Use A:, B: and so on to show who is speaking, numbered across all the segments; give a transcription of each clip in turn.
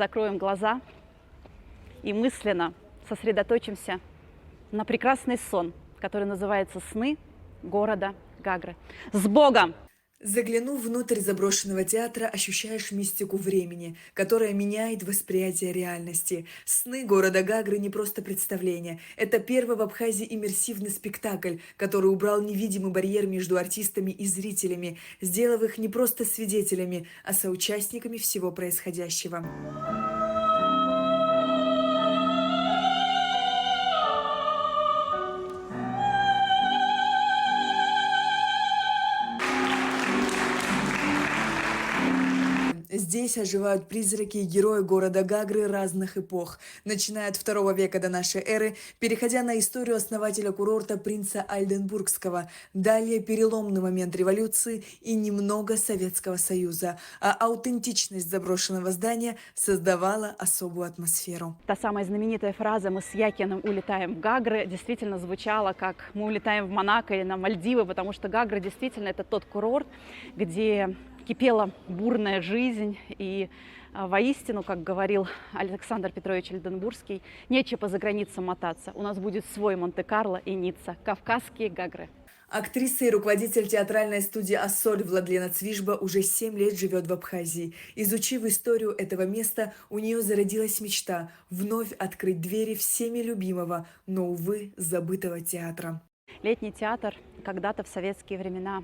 A: закроем глаза и мысленно сосредоточимся на прекрасный сон, который называется «Сны города Гагры». С Богом!
B: Заглянув внутрь заброшенного театра, ощущаешь мистику времени, которая меняет восприятие реальности. «Сны города Гагры» не просто представление. Это первый в Абхазии иммерсивный спектакль, который убрал невидимый барьер между артистами и зрителями, сделав их не просто свидетелями, а соучастниками всего происходящего. Здесь оживают призраки и герои города Гагры разных эпох, начиная от II века до нашей эры, переходя на историю основателя курорта принца Альденбургского, далее переломный момент революции и немного Советского Союза, а аутентичность заброшенного здания создавала особую атмосферу.
A: Та самая знаменитая фраза «Мы с Якиным улетаем в Гагры» действительно звучала как «Мы улетаем в Монако или на Мальдивы», потому что Гагра действительно это тот курорт, где кипела бурная жизнь, и воистину, как говорил Александр Петрович Альденбургский, нечего за границу мотаться. У нас будет свой Монте-Карло и Ницца, кавказские Гагры.
B: Актриса и руководитель театральной студии «Ассоль» Владлена Цвижба уже 7 лет живет в Абхазии. Изучив историю этого места, у нее зародилась мечта вновь открыть двери всеми любимого, но, увы, забытого театра.
A: Летний театр когда-то в советские времена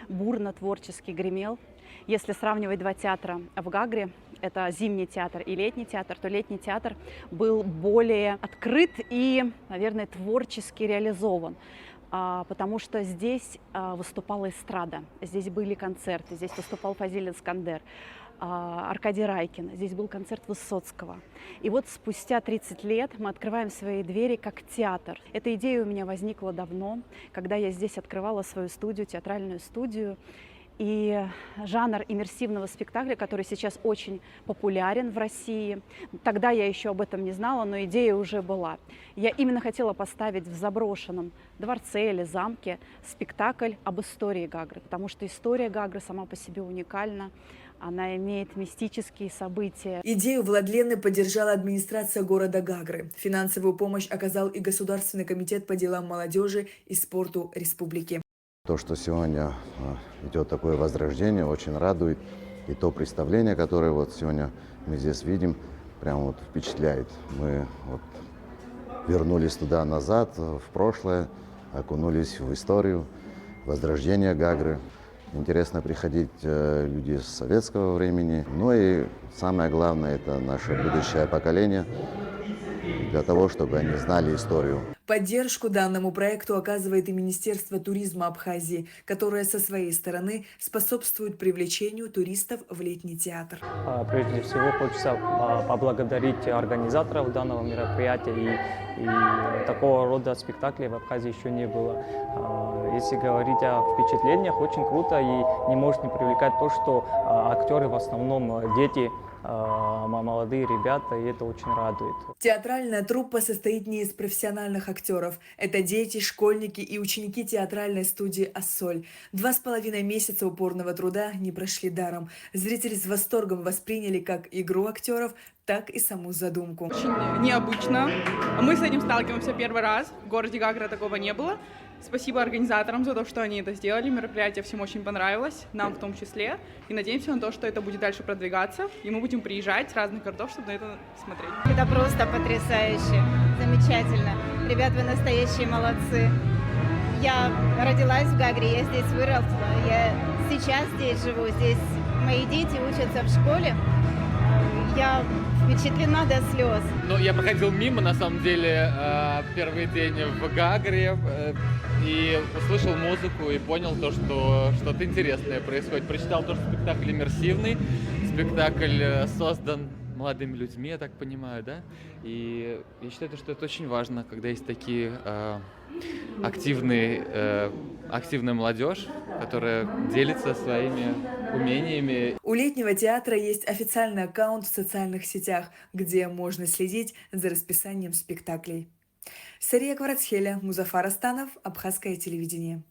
A: бурно творчески гремел. Если сравнивать два театра в Гагре, это зимний театр и летний театр, то летний театр был более открыт и, наверное, творчески реализован. Потому что здесь выступала эстрада, здесь были концерты, здесь выступал Фазиль Искандер, Аркадий Райкин, здесь был концерт Высоцкого. И вот спустя 30 лет мы открываем свои двери как театр. Эта идея у меня возникла давно, когда я здесь открывала свою студию, театральную студию. И жанр иммерсивного спектакля, который сейчас очень популярен в России, тогда я еще об этом не знала, но идея уже была. Я именно хотела поставить в заброшенном дворце или замке спектакль об истории Гагры, потому что история Гагры сама по себе уникальна, она имеет мистические события.
B: Идею Владлены поддержала администрация города Гагры. Финансовую помощь оказал и Государственный комитет по делам молодежи и спорту республики.
C: То, что сегодня идет такое возрождение, очень радует. И то представление, которое вот сегодня мы здесь видим, прям вот впечатляет. Мы вот вернулись туда назад, в прошлое, окунулись в историю возрождения Гагры. Интересно приходить люди с советского времени. Ну и самое главное, это наше будущее поколение, для того, чтобы они знали историю.
B: Поддержку данному проекту оказывает и Министерство туризма Абхазии, которое со своей стороны способствует привлечению туристов в летний театр.
D: Прежде всего хочется поблагодарить организаторов данного мероприятия. И такого рода спектаклей в Абхазии еще не было. Если говорить о впечатлениях, очень круто и не может не привлекать то, что актеры в основном дети, молодые ребята, и это очень радует.
B: Театральная труппа состоит не из профессиональных актеров. Это дети, школьники и ученики театральной студии «Ассоль». 2,5 месяца упорного труда не прошли даром. Зрители с восторгом восприняли как игру актеров, так и саму задумку.
E: Очень необычно. Мы с этим сталкиваемся первый раз. В городе Гагра такого не было. Спасибо организаторам за то, что они это сделали. Мероприятие всем очень понравилось, нам в том числе. И надеемся на то, что это будет дальше продвигаться. И мы будем приезжать с разных городов, чтобы на это смотреть.
F: Это просто потрясающе, замечательно. Ребят, вы настоящие молодцы. Я родилась в Гагре, я здесь выросла. Я сейчас здесь живу, здесь мои дети учатся в школе. Я впечатлена до слез.
G: Ну, я проходил мимо, на самом деле, первый день в Гагре и услышал музыку и понял то, что что-то интересное происходит. Прочитал то, что спектакль иммерсивный, спектакль создан молодыми людьми, я так понимаю, да? И я считаю, что это очень важно, когда есть такие активная молодежь, которая делится своими умениями.
B: У летнего театра есть официальный аккаунт в социальных сетях, где можно следить за расписанием спектаклей. Сария Кварацхеля, Музафар Астанов, Абхазское телевидение.